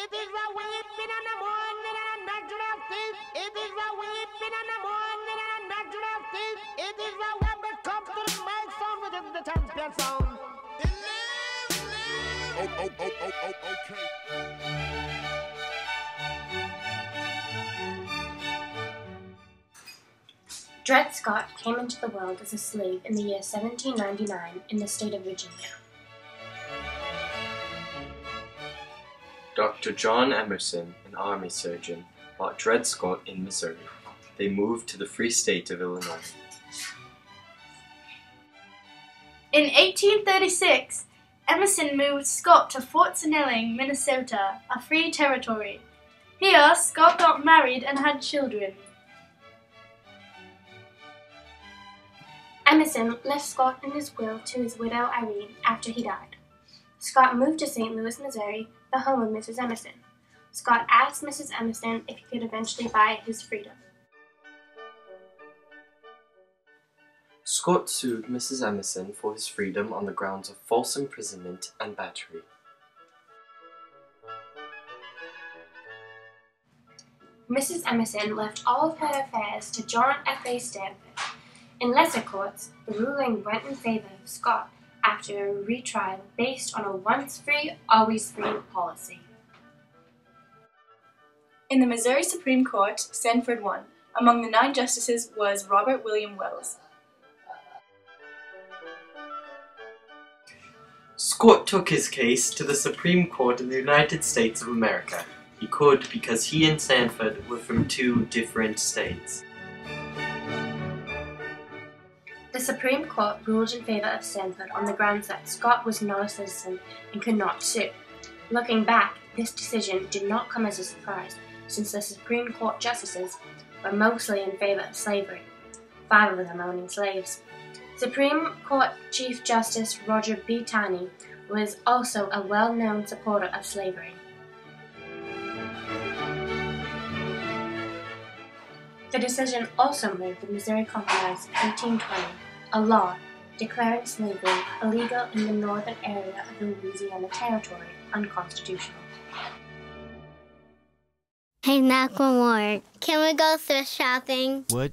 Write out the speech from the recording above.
It is a weeping and a mourning and a natural thing. It is a weeping and a mourning and a natural thing. It is a when it comes to the mic sound within the champion sound. Okay. Dred Scott came into the world as a slave in the year 1799 in the state of Virginia. Dr. John Emerson, an army surgeon, bought Dred Scott in Missouri. They moved to the Free State of Illinois. In 1836, Emerson moved Scott to Fort Snelling, Minnesota, a free territory. Here, Scott got married and had children. Emerson left Scott in his will to his widow Irene after he died. Scott moved to St. Louis, Missouri, the home of Mrs. Emerson. Scott asked Mrs. Emerson if he could eventually buy his freedom. Scott sued Mrs. Emerson for his freedom on the grounds of false imprisonment and battery. Mrs. Emerson left all of her affairs to John F.A. Sanford. In lesser courts, the ruling went in favor of Scott after a retrial based on a once free, always free policy. In the Missouri Supreme Court, Sanford won. Among the 9 justices was Robert William Wells. Scott took his case to the Supreme Court of the United States of America. He could because he and Sanford were from 2 different states. The Supreme Court ruled in favor of Sanford on the grounds that Scott was not a citizen and could not sue. Looking back, this decision did not come as a surprise, since the Supreme Court justices were mostly in favor of slavery, 5 of them owning slaves. Supreme Court Chief Justice Roger B. Taney was also a well-known supporter of slavery. The decision also made the Missouri Compromise of 1820, a law declaring slavery illegal in the northern area of the Louisiana Territory, unconstitutional. Hey, knock on wood. Can we go thrift shopping? What?